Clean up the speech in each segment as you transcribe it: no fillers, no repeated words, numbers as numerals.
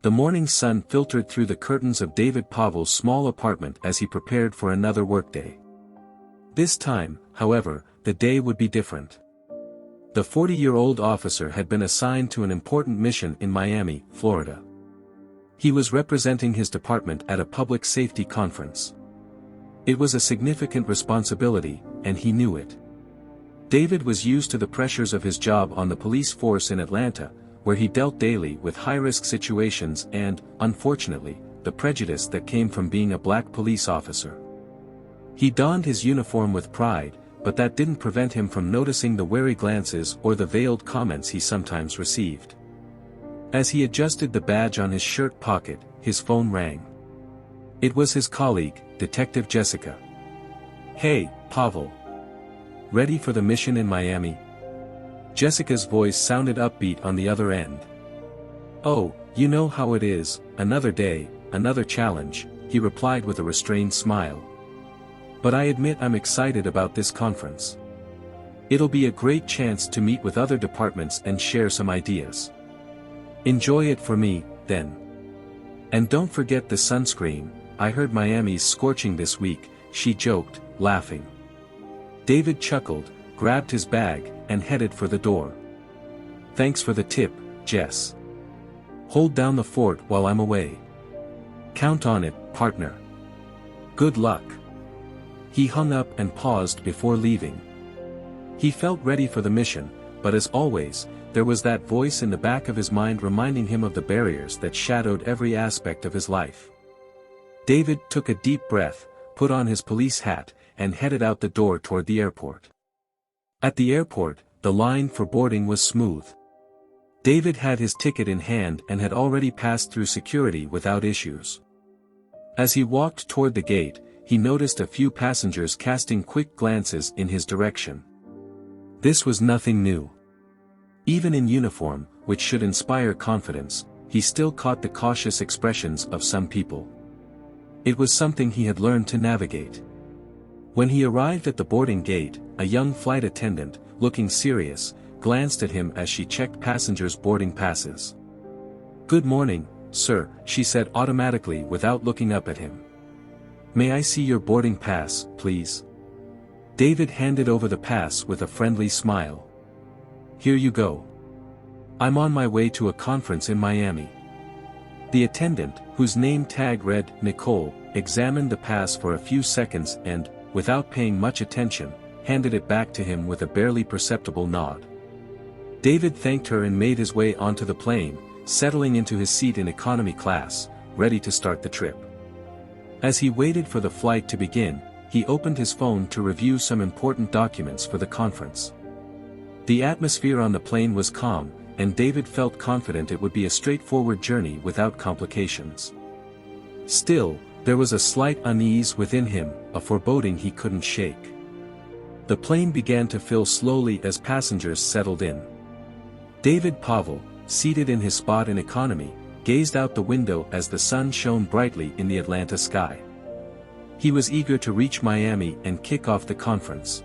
The morning sun filtered through the curtains of David Pavel's small apartment as he prepared for another workday. This time, however, the day would be different. The 40-year-old officer had been assigned to an important mission in Miami, Florida. He was representing his department at a public safety conference. It was a significant responsibility, and he knew it. David was used to the pressures of his job on the police force in Atlanta, where he dealt daily with high-risk situations and, unfortunately, the prejudice that came from being a black police officer. He donned his uniform with pride, but that didn't prevent him from noticing the wary glances or the veiled comments he sometimes received. As he adjusted the badge on his shirt pocket, his phone rang. It was his colleague, Detective Jessica. "Hey, Pavel. Ready for the mission in Miami?" Jessica's voice sounded upbeat on the other end. "Oh, you know how it is, another day, another challenge," he replied with a restrained smile. "But I admit I'm excited about this conference. It'll be a great chance to meet with other departments and share some ideas. Enjoy it for me, then. And don't forget the sunscreen, I heard Miami's scorching this week," she joked, laughing. David chuckled, grabbed his bag, and headed for the door. "Thanks for the tip, Jess. Hold down the fort while I'm away. Count on it, partner. Good luck." He hung up and paused before leaving. He felt ready for the mission, but as always, there was that voice in the back of his mind reminding him of the barriers that shadowed every aspect of his life. David took a deep breath, put on his police hat, and headed out the door toward the airport. At the airport, the line for boarding was smooth. David had his ticket in hand and had already passed through security without issues. As he walked toward the gate, he noticed a few passengers casting quick glances in his direction. This was nothing new. Even in uniform, which should inspire confidence, he still caught the cautious expressions of some people. It was something he had learned to navigate. When he arrived at the boarding gate, a young flight attendant, looking serious, glanced at him as she checked passengers' boarding passes. "Good morning, sir," she said automatically without looking up at him. "May I see your boarding pass, please?" David handed over the pass with a friendly smile. "Here you go. I'm on my way to a conference in Miami." The attendant, whose name tag read Nicole, examined the pass for a few seconds and, without paying much attention, handed it back to him with a barely perceptible nod. David thanked her and made his way onto the plane, settling into his seat in economy class, ready to start the trip. As he waited for the flight to begin, he opened his phone to review some important documents for the conference. The atmosphere on the plane was calm, and David felt confident it would be a straightforward journey without complications. Still, there was a slight unease within him, a foreboding he couldn't shake. The plane began to fill slowly as passengers settled in. David Pavel, seated in his spot in economy, gazed out the window as the sun shone brightly in the Atlanta sky. He was eager to reach Miami and kick off the conference.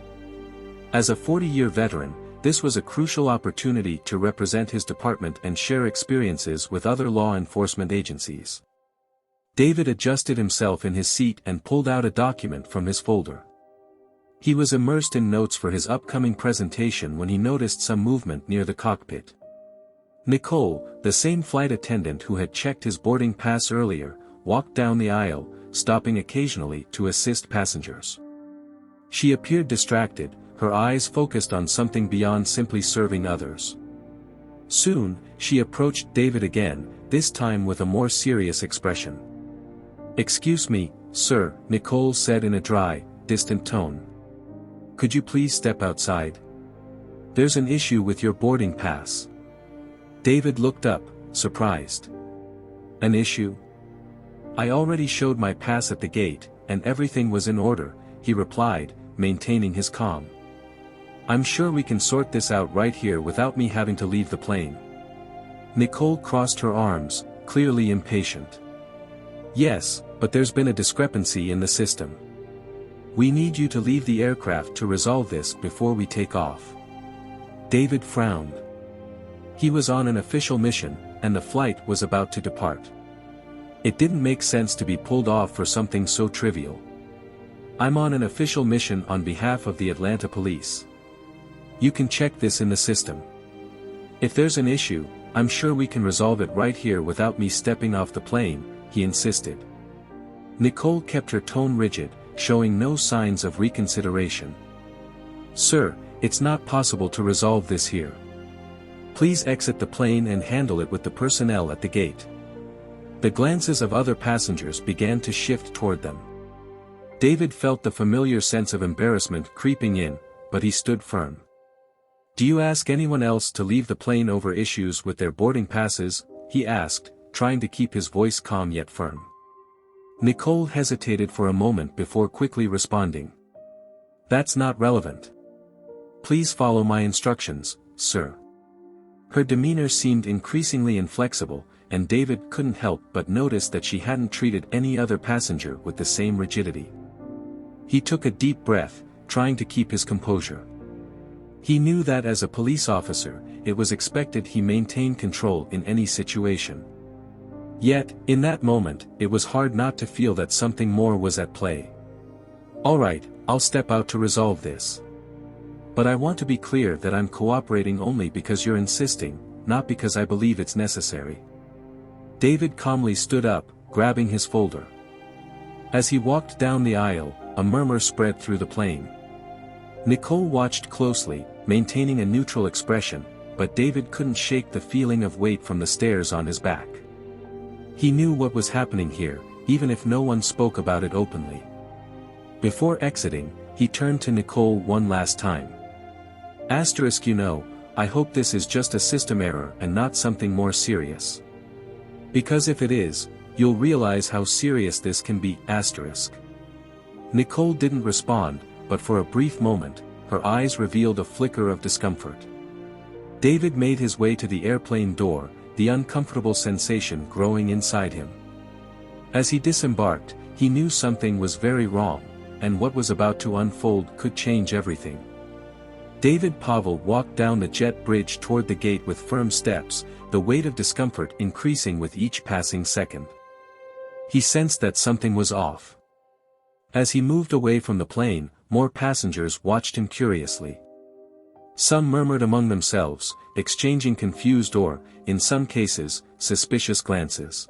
As a 40-year veteran, this was a crucial opportunity to represent his department and share experiences with other law enforcement agencies. David adjusted himself in his seat and pulled out a document from his folder. He was immersed in notes for his upcoming presentation when he noticed some movement near the cockpit. Nicole, the same flight attendant who had checked his boarding pass earlier, walked down the aisle, stopping occasionally to assist passengers. She appeared distracted, her eyes focused on something beyond simply serving others. Soon, she approached David again, this time with a more serious expression. "Excuse me, sir," Nicole said in a dry, distant tone. "Could you please step outside? There's an issue with your boarding pass." David looked up, surprised. "An issue? I already showed my pass at the gate, and everything was in order," he replied, maintaining his calm. "I'm sure we can sort this out right here without me having to leave the plane." Nicole crossed her arms, clearly impatient. "Yes, but there's been a discrepancy in the system. We need you to leave the aircraft to resolve this before we take off." David frowned. He was on an official mission, and the flight was about to depart. It didn't make sense to be pulled off for something so trivial. I'm on an official mission on behalf of the Atlanta police. You can check this in the system. If there's an issue, I'm sure we can resolve it right here without me stepping off the plane, he insisted. Nicole kept her tone rigid, showing no signs of reconsideration. Sir, it's not possible to resolve this here. Please exit the plane and handle it with the personnel at the gate. The glances of other passengers began to shift toward them. David felt the familiar sense of embarrassment creeping in, but he stood firm. Do you ask anyone else to leave the plane over issues with their boarding passes? He asked, trying to keep his voice calm yet firm. Nicole hesitated for a moment before quickly responding. That's not relevant. Please follow my instructions, sir. Her demeanor seemed increasingly inflexible, and David couldn't help but notice that she hadn't treated any other passenger with the same rigidity. He took a deep breath, trying to keep his composure. He knew that as a police officer, it was expected he maintain control in any situation. Yet, in that moment, it was hard not to feel that something more was at play. All right, I'll step out to resolve this. But I want to be clear that I'm cooperating only because you're insisting, not because I believe it's necessary. David calmly stood up, grabbing his folder. As he walked down the aisle, a murmur spread through the plane. Nicole watched closely, maintaining a neutral expression, but David couldn't shake the feeling of weight from the stares on his back. He knew what was happening here, even if no one spoke about it openly. Before exiting, he turned to Nicole one last time. You know, I hope this is just a system error and not something more serious. Because if it is, you'll realize how serious this can be. Nicole didn't respond, but for a brief moment, her eyes revealed a flicker of discomfort. David made his way to the airplane door, the uncomfortable sensation growing inside him. As he disembarked, he knew something was very wrong, and what was about to unfold could change everything. David Pavel walked down the jet bridge toward the gate with firm steps, the weight of discomfort increasing with each passing second. He sensed that something was off. As he moved away from the plane, more passengers watched him curiously. Some murmured among themselves, exchanging confused or, in some cases, suspicious glances.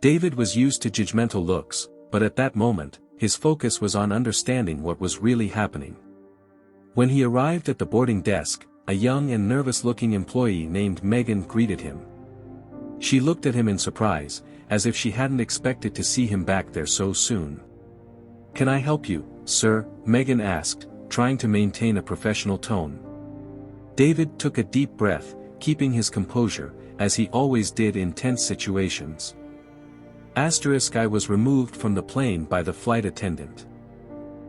David was used to judgmental looks, but at that moment, his focus was on understanding what was really happening. When he arrived at the boarding desk, a young and nervous-looking employee named Megan greeted him. She looked at him in surprise, as if she hadn't expected to see him back there so soon. Can I help you, sir? Megan asked, trying to maintain a professional tone. David took a deep breath, keeping his composure, as he always did in tense situations. I was removed from the plane by the flight attendant.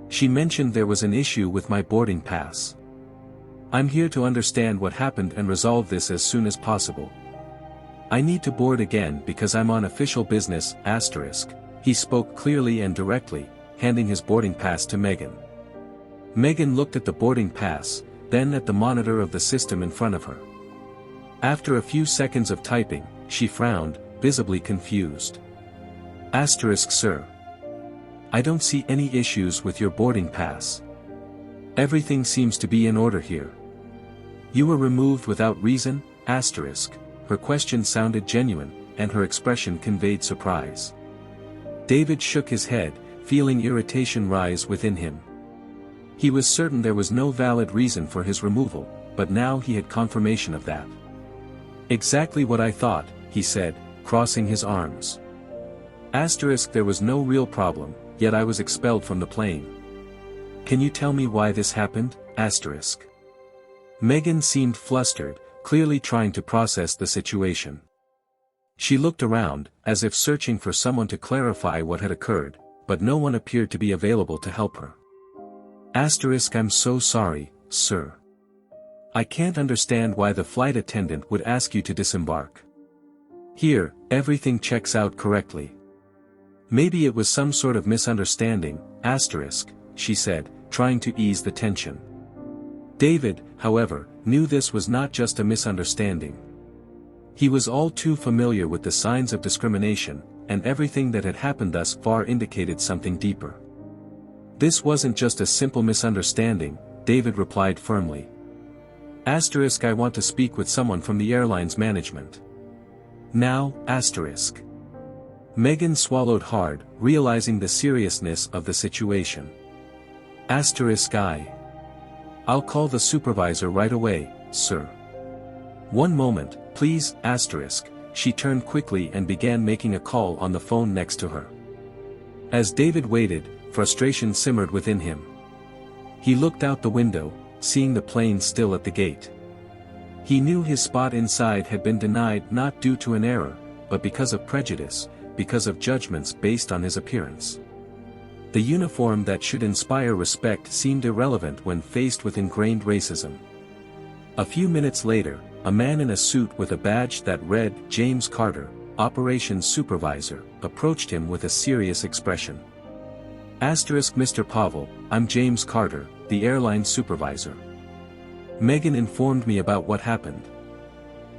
She mentioned there was an issue with my boarding pass. I'm here to understand what happened and resolve this as soon as possible. I need to board again because I'm on official business. He spoke clearly and directly, handing his boarding pass to Megan. Megan looked at the boarding pass, then at the monitor of the system in front of her. After a few seconds of typing, she frowned, visibly confused. Sir. I don't see any issues with your boarding pass. Everything seems to be in order here. You were removed without reason? Her question sounded genuine, and her expression conveyed surprise. David shook his head, feeling irritation rise within him. He was certain there was no valid reason for his removal, but now he had confirmation of that. Exactly what I thought, he said, crossing his arms. There was no real problem, yet I was expelled from the plane. Can you tell me why this happened? Megan seemed flustered, clearly trying to process the situation. She looked around, as if searching for someone to clarify what had occurred, but no one appeared to be available to help her. I'm so sorry, sir. I can't understand why the flight attendant would ask you to disembark. Here, everything checks out correctly. Maybe it was some sort of misunderstanding, she said, trying to ease the tension. David, however, knew this was not just a misunderstanding. He was all too familiar with the signs of discrimination, and everything that had happened thus far indicated something deeper. This wasn't just a simple misunderstanding, David replied firmly. I want to speak with someone from the airline's management. Now, Megan swallowed hard, realizing the seriousness of the situation. I'll call the supervisor right away, sir. One moment, please, She turned quickly and began making a call on the phone next to her. As David waited, frustration simmered within him. He looked out the window, seeing the plane still at the gate. He knew his spot inside had been denied not due to an error, but because of prejudice, because of judgments based on his appearance. The uniform that should inspire respect seemed irrelevant when faced with ingrained racism. A few minutes later, a man in a suit with a badge that read James Carter, Operations Supervisor, approached him with a serious expression. Mr. Pavel, I'm James Carter, the airline supervisor. Megan informed me about what happened.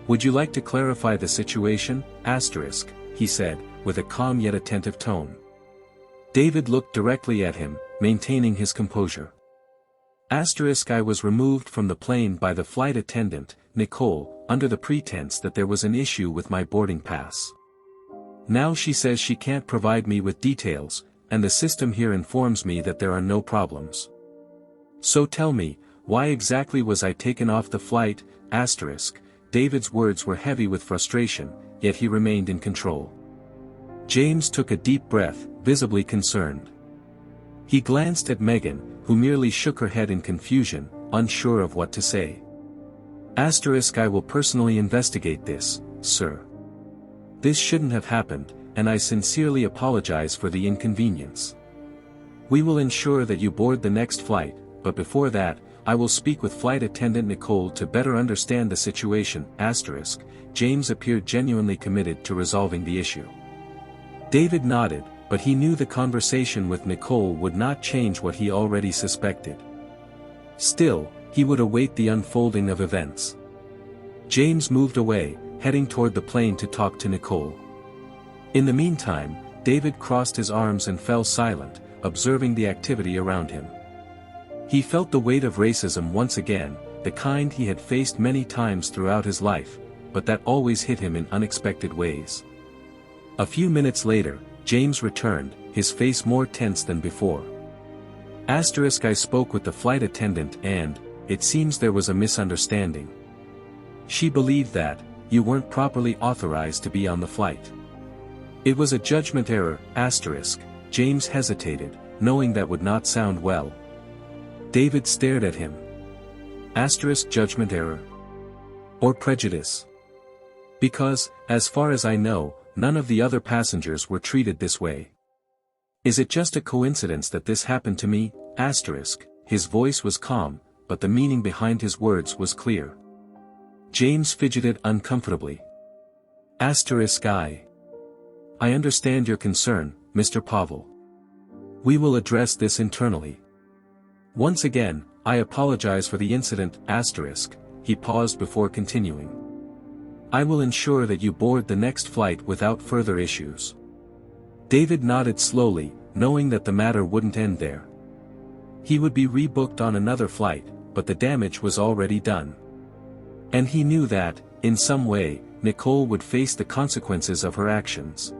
Would you like to clarify the situation, he said, with a calm yet attentive tone. David looked directly at him, maintaining his composure. I was removed from the plane by the flight attendant, Nicole, under the pretense that there was an issue with my boarding pass. Now she says she can't provide me with details, and the system here informs me that there are no problems. So tell me, why exactly was I taken off the flight, David's words were heavy with frustration, yet he remained in control. James took a deep breath, visibly concerned. He glanced at Megan, who merely shook her head in confusion, unsure of what to say. I will personally investigate this, sir. This shouldn't have happened, and I sincerely apologize for the inconvenience. We will ensure that you board the next flight, but before that, I will speak with flight attendant Nicole to better understand the situation, James appeared genuinely committed to resolving the issue. David nodded, but he knew the conversation with Nicole would not change what he already suspected. Still, he would await the unfolding of events. James moved away, heading toward the plane to talk to Nicole. In the meantime, David crossed his arms and fell silent, observing the activity around him. He felt the weight of racism once again, the kind he had faced many times throughout his life, but that always hit him in unexpected ways. A few minutes later, James returned, his face more tense than before. I spoke with the flight attendant and, it seems there was a misunderstanding. She believed that, you weren't properly authorized to be on the flight. It was a judgment error, James hesitated, knowing that would not sound well. David stared at him. Judgment error? Or prejudice? Because, as far as I know, none of the other passengers were treated this way. Is it just a coincidence that this happened to me? His voice was calm, but the meaning behind his words was clear. James fidgeted uncomfortably. I understand your concern, Mr. Pavel. We will address this internally. Once again, I apologize for the incident, he paused before continuing. I will ensure that you board the next flight without further issues. David nodded slowly, knowing that the matter wouldn't end there. He would be rebooked on another flight, but the damage was already done. And he knew that, in some way, Nicole would face the consequences of her actions.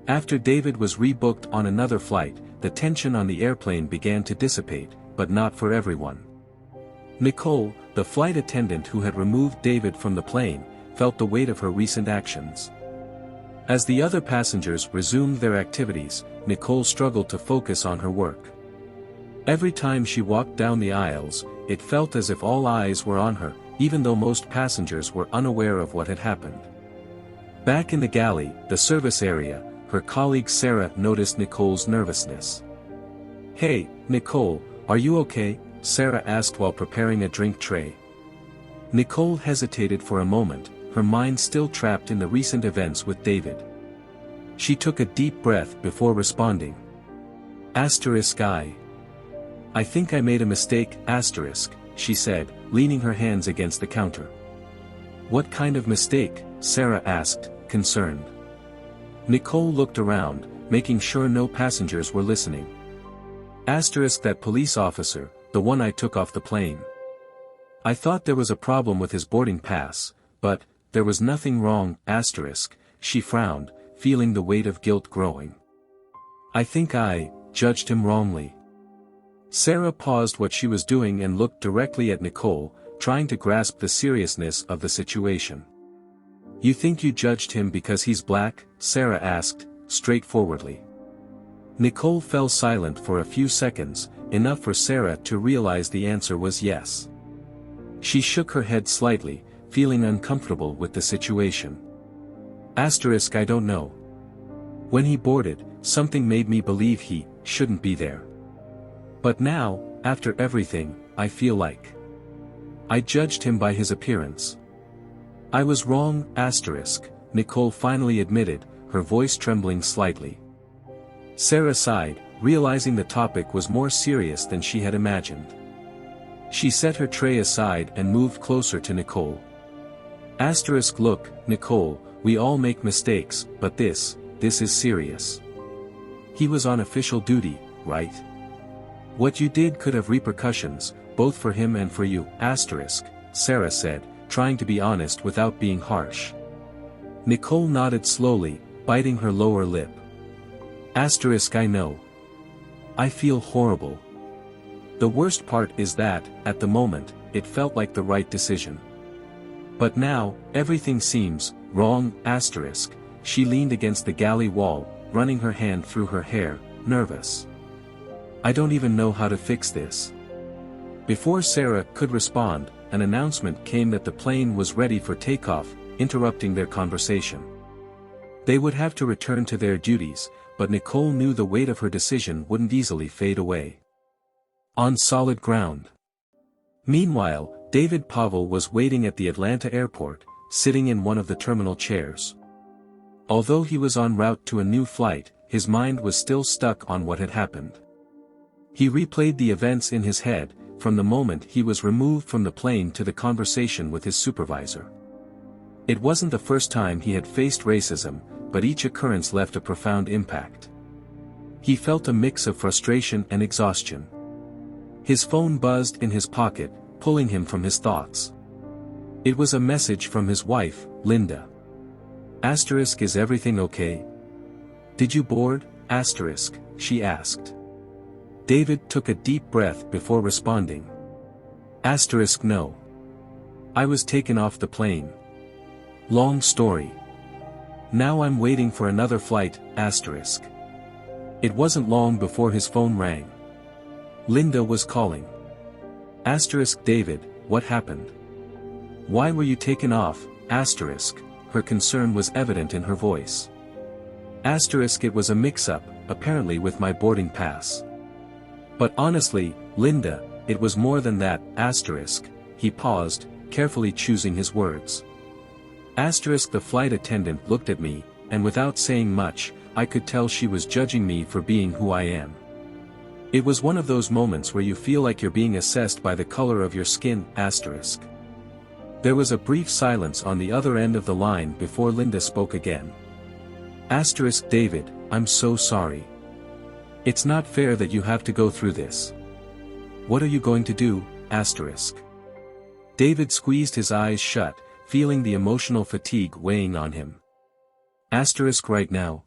After David was rebooked on another flight, the tension on the airplane began to dissipate, but not for everyone. Nicole, the flight attendant who had removed David from the plane, felt the weight of her recent actions. As the other passengers resumed their activities, Nicole struggled to focus on her work. Every time she walked down the aisles, it felt as if all eyes were on her, even though most passengers were unaware of what had happened. Back in the galley, the service area, her colleague Sarah noticed Nicole's nervousness. Hey, Nicole, are you okay? Sarah asked while preparing a drink tray. Nicole hesitated for a moment, her mind still trapped in the recent events with David. She took a deep breath before responding. I think I made a mistake, she said, leaning her hands against the counter. What kind of mistake? Sarah asked, concerned. Nicole looked around, making sure no passengers were listening. Asterisk that police officer, the one I took off the plane. I thought there was a problem with his boarding pass, but, there was nothing wrong, asterisk, she frowned, feeling the weight of guilt growing. I think I judged him wrongly. Sarah paused what she was doing and looked directly at Nicole, trying to grasp the seriousness of the situation. You think you judged him because he's black? Sarah asked, straightforwardly. Nicole fell silent for a few seconds, enough for Sarah to realize the answer was yes. She shook her head slightly, feeling uncomfortable with the situation. Asterisk I don't know. When he boarded, something made me believe he shouldn't be there. But now, after everything, I feel like I judged him by his appearance. I was wrong, asterisk, Nicole finally admitted, her voice trembling slightly. Sarah sighed, realizing the topic was more serious than she had imagined. She set her tray aside and moved closer to Nicole. Asterisk look, Nicole, we all make mistakes, but this is serious. He was on official duty, right? What you did could have repercussions, both for him and for you, asterisk, Sarah said, trying to be honest without being harsh. Nicole nodded slowly, biting her lower lip. Asterisk I know. I feel horrible. The worst part is that, at the moment, it felt like the right decision. But now, everything seems wrong, asterisk, she leaned against the galley wall, running her hand through her hair, nervous. I don't even know how to fix this. Before Sarah could respond, an announcement came that the plane was ready for takeoff, interrupting their conversation. They would have to return to their duties, but Nicole knew the weight of her decision wouldn't easily fade away. On solid ground. Meanwhile, David Pavel was waiting at the Atlanta airport, sitting in one of the terminal chairs. Although he was en route to a new flight, his mind was still stuck on what had happened. He replayed the events in his head, from the moment he was removed from the plane to the conversation with his supervisor. It wasn't the first time he had faced racism, but each occurrence left a profound impact. He felt a mix of frustration and exhaustion. His phone buzzed in his pocket, pulling him from his thoughts. It was a message from his wife, Linda. Asterisk is everything okay? Did you board? Asterisk, she asked. David took a deep breath before responding. Asterisk no. I was taken off the plane. Long story. Now I'm waiting for another flight, asterisk. It wasn't long before his phone rang. Linda was calling. Asterisk David, what happened? Why were you taken off, asterisk, her concern was evident in her voice. Asterisk it was a mix-up, apparently with my boarding pass. But honestly, Linda, it was more than that, asterisk, he paused, carefully choosing his words. Asterisk the flight attendant looked at me, and without saying much, I could tell she was judging me for being who I am. It was one of those moments where you feel like you're being assessed by the color of your skin, asterisk. There was a brief silence on the other end of the line before Linda spoke again. Asterisk David, I'm so sorry. It's not fair that you have to go through this. What are you going to do, asterisk? David squeezed his eyes shut, feeling the emotional fatigue weighing on him. Asterisk right now.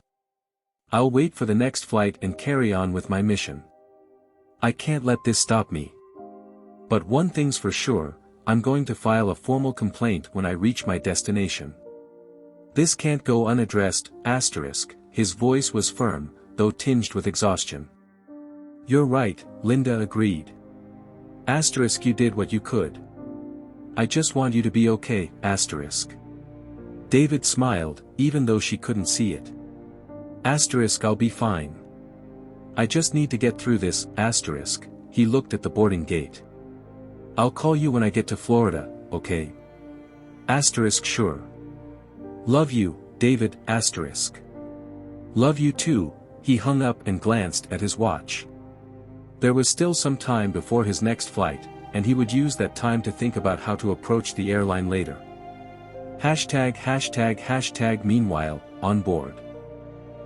I'll wait for the next flight and carry on with my mission. I can't let this stop me. But one thing's for sure, I'm going to file a formal complaint when I reach my destination. This can't go unaddressed, asterisk, his voice was firm, though tinged with exhaustion. You're right, Linda agreed. Asterisk you did what you could. I just want you to be okay, asterisk. David smiled, even though she couldn't see it. Asterisk I'll be fine. I just need to get through this, asterisk, he looked at the boarding gate. I'll call you when I get to Florida, okay? Asterisk sure. Love you, David, asterisk. Love you too, he hung up and glanced at his watch. There was still some time before his next flight, and he would use that time to think about how to approach the airline later. Meanwhile, on board.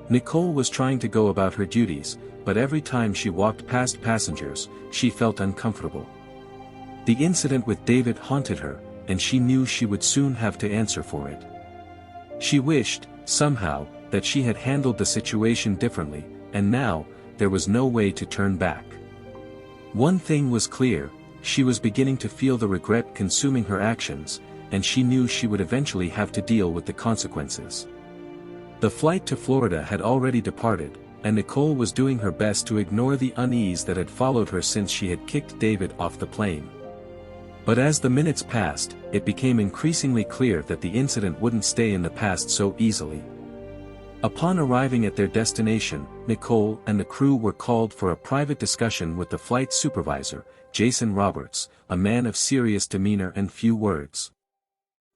Nicole was trying to go about her duties, but every time she walked past passengers, she felt uncomfortable. The incident with David haunted her, and she knew she would soon have to answer for it. She wished, somehow, that she had handled the situation differently, and now, there was no way to turn back. One thing was clear, she was beginning to feel the regret consuming her actions, and she knew she would eventually have to deal with the consequences. The flight to Florida had already departed, and Nicole was doing her best to ignore the unease that had followed her since she had kicked David off the plane. But as the minutes passed, it became increasingly clear that the incident wouldn't stay in the past so easily. Upon arriving at their destination, Nicole and the crew were called for a private discussion with the flight supervisor, Jason Roberts, a man of serious demeanor and few words.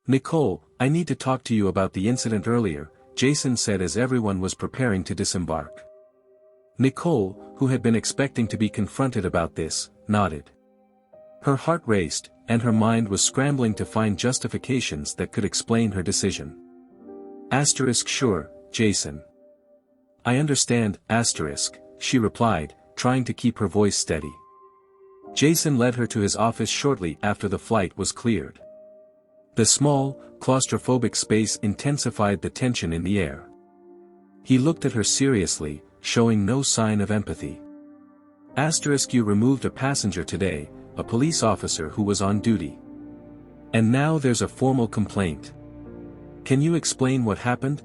"Nicole, I need to talk to you about the incident earlier," Jason said as everyone was preparing to disembark. Nicole, who had been expecting to be confronted about this, nodded. Her heart raced, and her mind was scrambling to find justifications that could explain her decision. Sure, Jason. I understand, she replied, trying to keep her voice steady. Jason led her to his office shortly after the flight was cleared. The small, claustrophobic space intensified the tension in the air. He looked at her seriously, showing no sign of empathy. You removed a passenger today, a police officer who was on duty. And now there's a formal complaint. Can you explain what happened?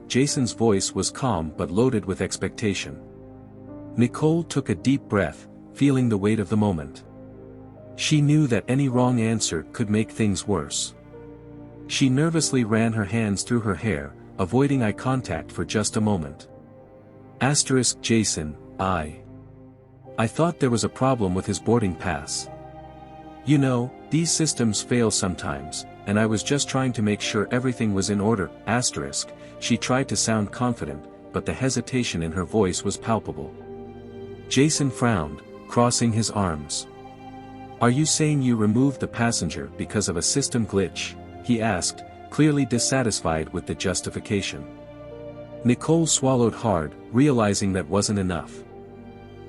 Jason's voice was calm but loaded with expectation. Nicole took a deep breath, feeling the weight of the moment. She knew that any wrong answer could make things worse. She nervously ran her hands through her hair, avoiding eye contact for just a moment. Jason, I thought there was a problem with his boarding pass. You know, these systems fail sometimes, and I was just trying to make sure everything was in order, She tried to sound confident, but the hesitation in her voice was palpable. Jason frowned, crossing his arms. Are you saying you removed the passenger because of a system glitch? He asked, clearly dissatisfied with the justification. Nicole swallowed hard, realizing that wasn't enough.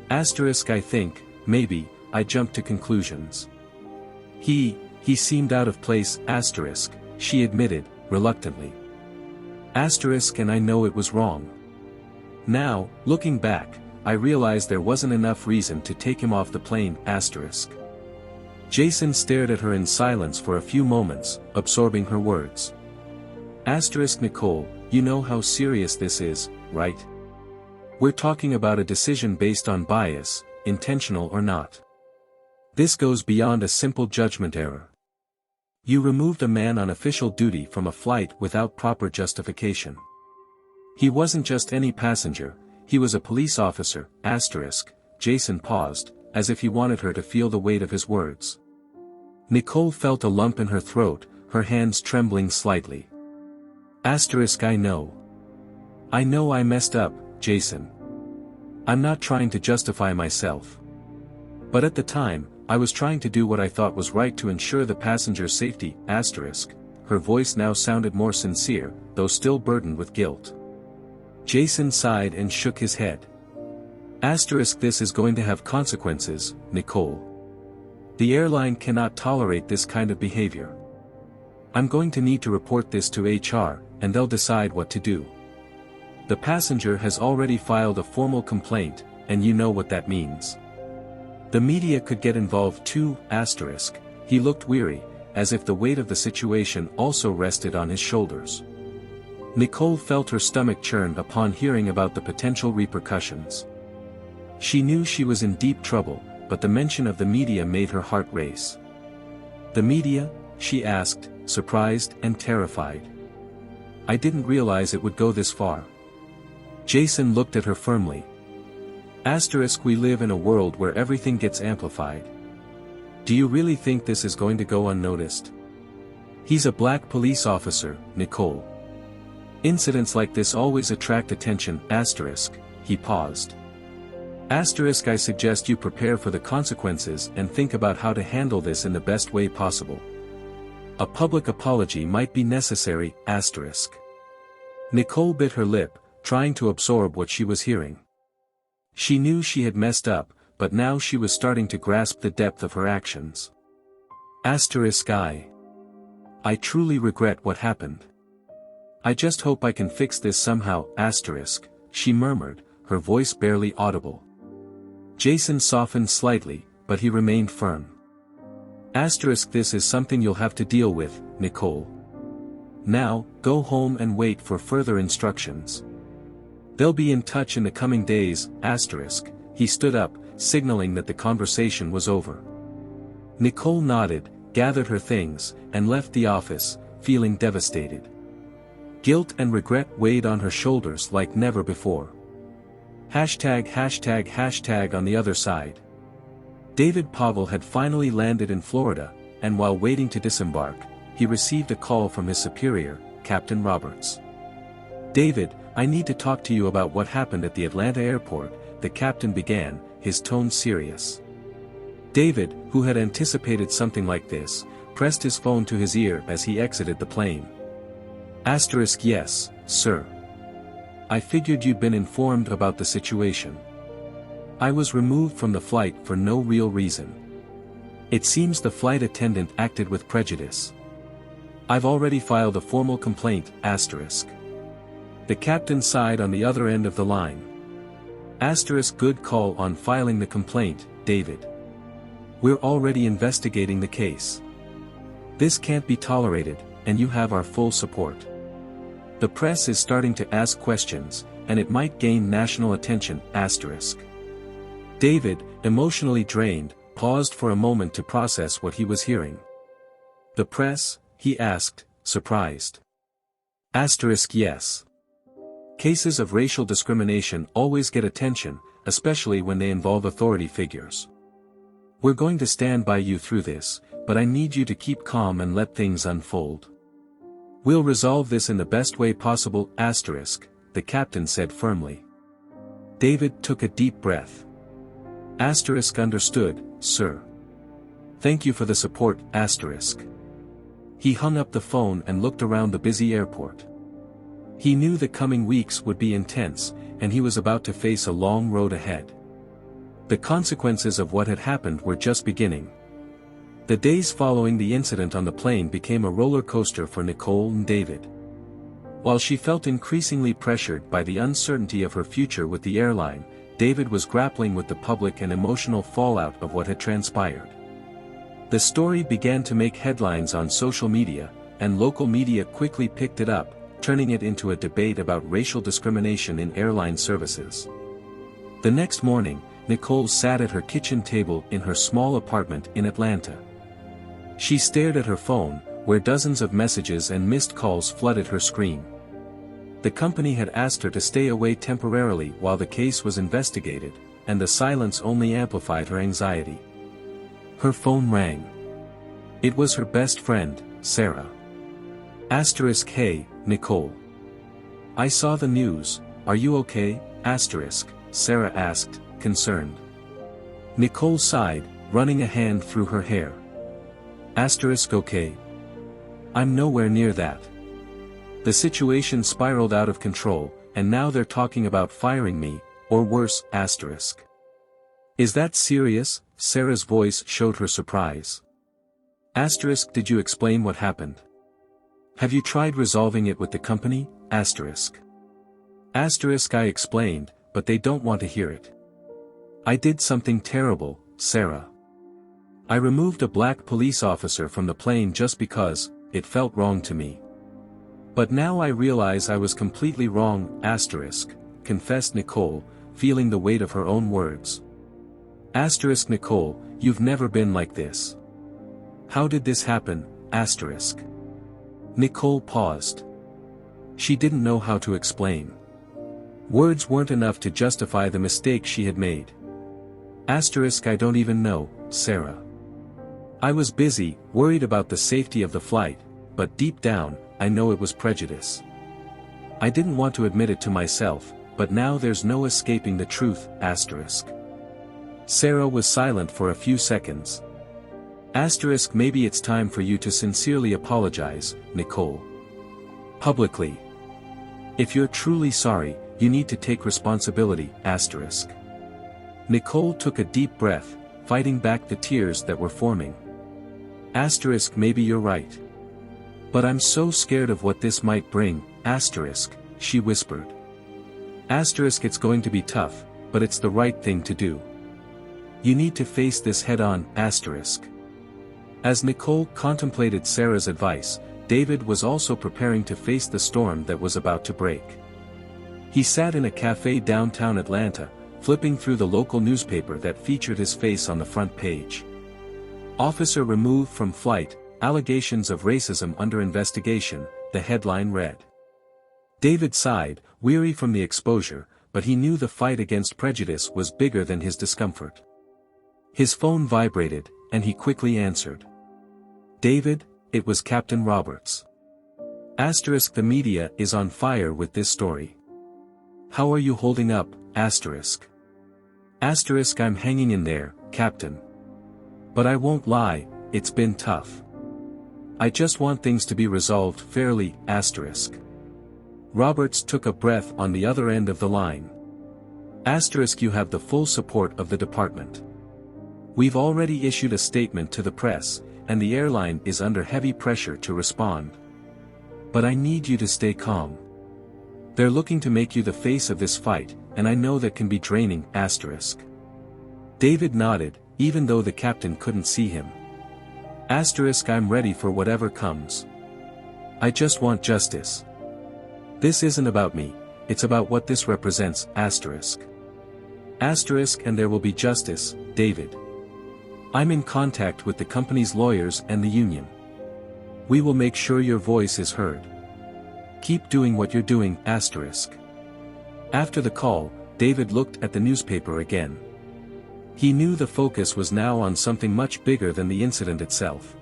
I think, maybe, I jumped to conclusions. He seemed out of place, she admitted, reluctantly. And I know it was wrong. Now, looking back, I realized there wasn't enough reason to take him off the plane, Jason stared at her in silence for a few moments, absorbing her words. Nicole, you know how serious this is, right? We're talking about a decision based on bias, intentional or not. This goes beyond a simple judgment error. You removed a man on official duty from a flight without proper justification. He wasn't just any passenger, he was a police officer, Jason paused, as if he wanted her to feel the weight of his words. Nicole felt a lump in her throat, her hands trembling slightly. I know. I know I messed up, Jason. I'm not trying to justify myself. But at the time, I was trying to do what I thought was right to ensure the passenger's safety, Her voice now sounded more sincere, though still burdened with guilt. Jason sighed and shook his head. This is going to have consequences, Nicole. The airline cannot tolerate this kind of behavior. I'm going to need to report this to HR, and they'll decide what to do. The passenger has already filed a formal complaint, and you know what that means. The media could get involved too, He looked weary, as if the weight of the situation also rested on his shoulders. Nicole felt her stomach churn upon hearing about the potential repercussions. She knew she was in deep trouble, but the mention of the media made her heart race. The media? She asked, surprised and terrified. I didn't realize it would go this far. Jason looked at her firmly. We live in a world where everything gets amplified. Do you really think this is going to go unnoticed? He's a black police officer, Nicole. Incidents like this always attract attention, He paused. I suggest you prepare for the consequences and think about how to handle this in the best way possible. A public apology might be necessary, asterisk. Nicole bit her lip, trying to absorb what she was hearing. She knew she had messed up, but now she was starting to grasp the depth of her actions. Asterisk I truly regret what happened. I just hope I can fix this somehow, asterisk, she murmured, her voice barely audible. Jason softened slightly, but he remained firm. Asterisk this is something you'll have to deal with, Nicole. Now, go home and wait for further instructions. They'll be in touch in the coming days, asterisk, he stood up, signaling that the conversation was over. Nicole nodded, gathered her things, and left the office, feeling devastated. Guilt and regret weighed on her shoulders like never before. ### on the other side. David Pavel had finally landed in Florida, and while waiting to disembark, he received a call from his superior, Captain Roberts. David, I need to talk to you about what happened at the Atlanta airport, the captain began, his tone serious. David, who had anticipated something like this, pressed his phone to his ear as he exited the plane. Yes, sir. I figured you'd been informed about the situation. I was removed from the flight for no real reason. It seems the flight attendant acted with prejudice. I've already filed a formal complaint, The captain sighed on the other end of the line. Good call on filing the complaint, David. We're already investigating the case. This can't be tolerated, and you have our full support. The press is starting to ask questions, and it might gain national attention, David, emotionally drained, paused for a moment to process what he was hearing. The press, he asked, surprised. Yes. Cases of racial discrimination always get attention, especially when they involve authority figures. We're going to stand by you through this, but I need you to keep calm and let things unfold. We'll resolve this in the best way possible, the captain said firmly. David took a deep breath. Understood, sir. Thank you for the support, He hung up the phone and looked around the busy airport. He knew the coming weeks would be intense, and he was about to face a long road ahead. The consequences of what had happened were just beginning. The days following the incident on the plane became a roller coaster for Nicole and David. While she felt increasingly pressured by the uncertainty of her future with the airline, David was grappling with the public and emotional fallout of what had transpired. The story began to make headlines on social media, and local media quickly picked it up, turning it into a debate about racial discrimination in airline services. The next morning, Nicole sat at her kitchen table in her small apartment in Atlanta. She stared at her phone, where dozens of messages and missed calls flooded her screen. The company had asked her to stay away temporarily while the case was investigated, and the silence only amplified her anxiety. Her phone rang. It was her best friend, Sarah. Hey, Nicole. I saw the news, are you okay, Sarah asked, concerned. Nicole sighed, running a hand through her hair. Okay. I'm nowhere near that. The situation spiraled out of control, and now they're talking about firing me, or worse, Is that serious? Sarah's voice showed her surprise. Did you explain what happened? Have you tried resolving it with the company? I explained, but they don't want to hear it. I did something terrible, Sarah. I removed a black police officer from the plane just because, it felt wrong to me. But now I realize I was completely wrong, confessed Nicole, feeling the weight of her own words. Nicole, you've never been like this. How did this happen, Nicole paused. She didn't know how to explain. Words weren't enough to justify the mistake she had made. I don't even know, Sarah. I was busy, worried about the safety of the flight, but deep down, I know it was prejudice. I didn't want to admit it to myself, but now there's no escaping the truth, Sarah was silent for a few seconds. Maybe it's time for you to sincerely apologize, Nicole. Publicly. If you're truly sorry, you need to take responsibility, Nicole took a deep breath, fighting back the tears that were forming. Maybe you're right. But I'm so scared of what this might bring, she whispered. It's going to be tough, but it's the right thing to do. You need to face this head-on, As Nicole contemplated Sarah's advice, David was also preparing to face the storm that was about to break. He sat in a cafe downtown Atlanta, flipping through the local newspaper that featured his face on the front page. Officer removed from flight, allegations of racism under investigation, the headline read. David sighed, weary from the exposure, but he knew the fight against prejudice was bigger than his discomfort. His phone vibrated, and he quickly answered. David, it was Captain Roberts. The media is on fire with this story. How are you holding up, I'm hanging in there, Captain. But I won't lie, it's been tough. I just want things to be resolved fairly, Roberts took a breath on the other end of the line. You have the full support of the department. We've already issued a statement to the press, and the airline is under heavy pressure to respond. But I need you to stay calm. They're looking to make you the face of this fight, and I know that can be draining, David nodded, even though the captain couldn't see him. I'm ready for whatever comes. I just want justice. This isn't about me, it's about what this represents, and there will be justice, David. I'm in contact with the company's lawyers and the union. We will make sure your voice is heard. Keep doing what you're doing, After the call, David looked at the newspaper again. He knew the focus was now on something much bigger than the incident itself.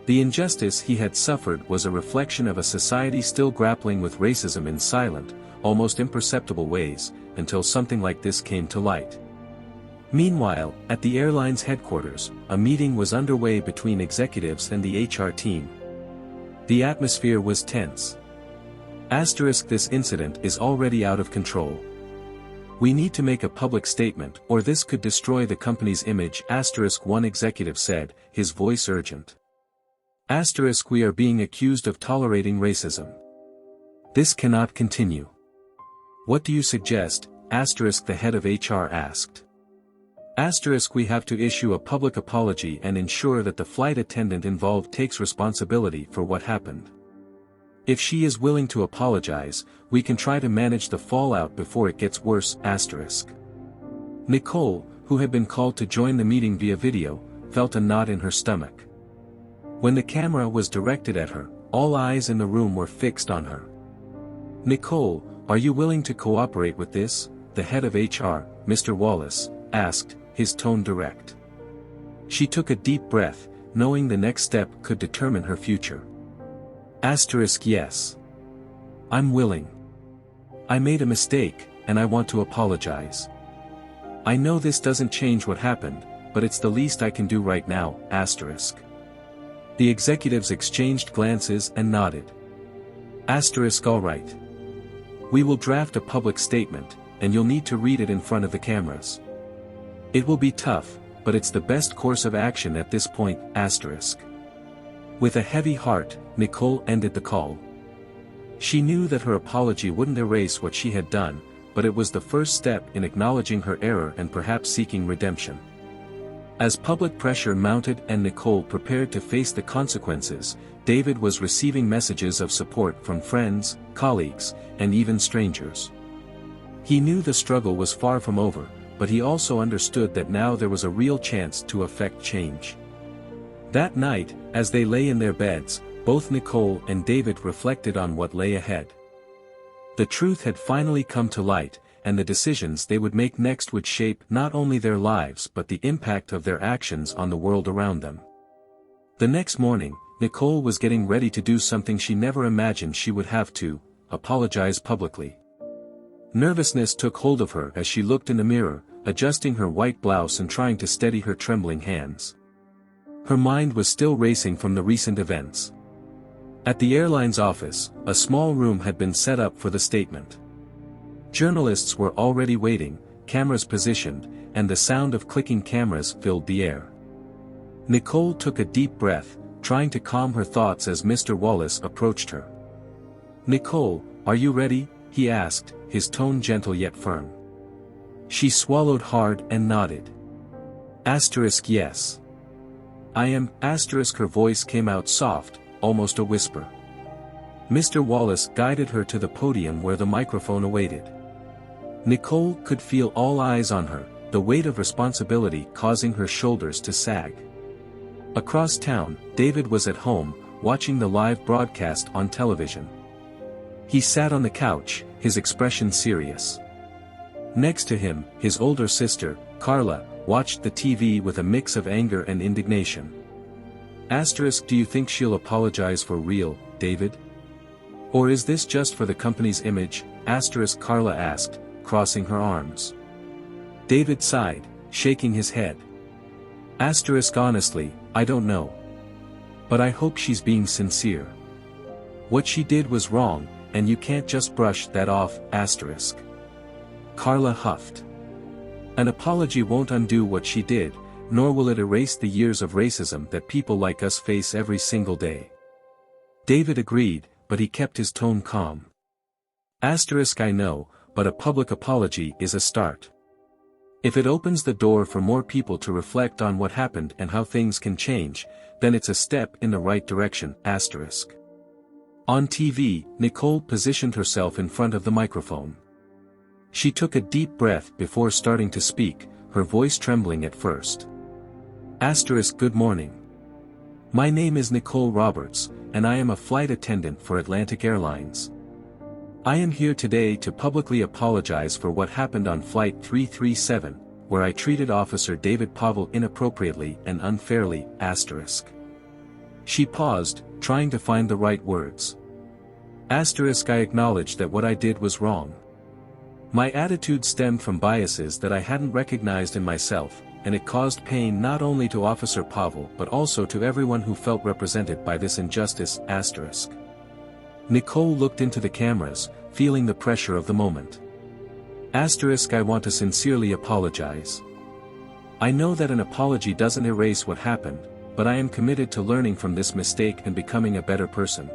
The injustice he had suffered was a reflection of a society still grappling with racism in silent, almost imperceptible ways, until something like this came to light. Meanwhile, at the airline's headquarters, a meeting was underway between executives and the HR team. The atmosphere was tense. This incident is already out of control. We need to make a public statement or this could destroy the company's image, one executive said, his voice urgent. We are being accused of tolerating racism. This cannot continue. What do you suggest, the head of HR asked. We have to issue a public apology and ensure that the flight attendant involved takes responsibility for what happened. If she is willing to apologize, we can try to manage the fallout before it gets worse, Nicole, who had been called to join the meeting via video, felt a knot in her stomach. When the camera was directed at her, all eyes in the room were fixed on her. Nicole, are you willing to cooperate with this? The head of HR, Mr. Wallace, asked, his tone direct. She took a deep breath, knowing the next step could determine her future. Yes. I'm willing. I made a mistake, and I want to apologize. I know this doesn't change what happened, but it's the least I can do right now, The executives exchanged glances and nodded. All right. We will draft a public statement, and you'll need to read it in front of the cameras. It will be tough, but it's the best course of action at this point, With a heavy heart, Nicole ended the call. She knew that her apology wouldn't erase what she had done, but it was the first step in acknowledging her error and perhaps seeking redemption. As public pressure mounted and Nicole prepared to face the consequences, David was receiving messages of support from friends, colleagues, and even strangers. He knew the struggle was far from over, but he also understood that now there was a real chance to effect change. That night, as they lay in their beds, both Nicole and David reflected on what lay ahead. The truth had finally come to light, and the decisions they would make next would shape not only their lives but the impact of their actions on the world around them. The next morning, Nicole was getting ready to do something she never imagined she would have to: apologize publicly. Nervousness took hold of her as she looked in the mirror, adjusting her white blouse and trying to steady her trembling hands. Her mind was still racing from the recent events. At the airline's office, a small room had been set up for the statement. Journalists were already waiting, cameras positioned, and the sound of clicking cameras filled the air. Nicole took a deep breath, trying to calm her thoughts as Mr. Wallace approached her. "Nicole, are you ready?" he asked, his tone gentle yet firm. She swallowed hard and nodded. Yes. "I am." Her voice came out soft, almost a whisper. Mr. Wallace guided her to the podium where the microphone awaited. Nicole could feel all eyes on her, the weight of responsibility causing her shoulders to sag. Across town, David was at home, watching the live broadcast on television. He sat on the couch, his expression serious. Next to him, his older sister, Carla, watched the TV with a mix of anger and indignation. "Do you think she'll apologize for real, David? Or is this just for the company's image?" Carla asked, crossing her arms. David sighed, shaking his head. "Honestly, I don't know. But I hope she's being sincere. What she did was wrong, and you can't just brush that off." Carla huffed. "An apology won't undo what she did, nor will it erase the years of racism that people like us face every single day." David agreed, but he kept his tone calm. "I know, but a public apology is a start. If it opens the door for more people to reflect on what happened and how things can change, then it's a step in the right direction." On TV, Nicole positioned herself in front of the microphone. She took a deep breath before starting to speak, her voice trembling at first. "Good morning. My name is Nicole Roberts, and I am a flight attendant for Atlantic Airlines. I am here today to publicly apologize for what happened on Flight 337, where I treated Officer David Pavel inappropriately and unfairly." She paused, trying to find the right words. "I acknowledge that what I did was wrong. My attitude stemmed from biases that I hadn't recognized in myself, and it caused pain not only to Officer Pavel but also to everyone who felt represented by this injustice." Nicole looked into the cameras, feeling the pressure of the moment. "I want to sincerely apologize. I know that an apology doesn't erase what happened, but I am committed to learning from this mistake and becoming a better person.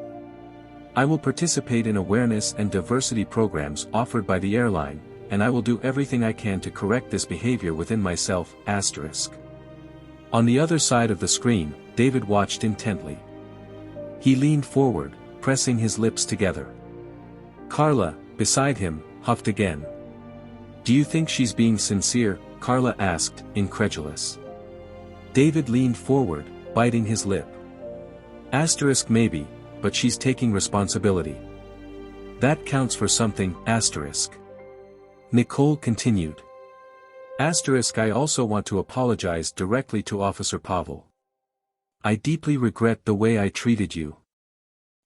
I will participate in awareness and diversity programs offered by the airline, and I will do everything I can to correct this behavior within myself." On the other side of the screen, David watched intently. He leaned forward, pressing his lips together. Carla, beside him, huffed again. "Do you think she's being sincere?" Carla asked, incredulous. David leaned forward, biting his lip. "Maybe, but she's taking responsibility. That counts for something." Nicole continued. "I also want to apologize directly to Officer Pavel. I deeply regret the way I treated you.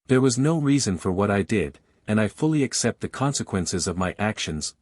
There was no reason for what I did, and I fully accept the consequences of my actions."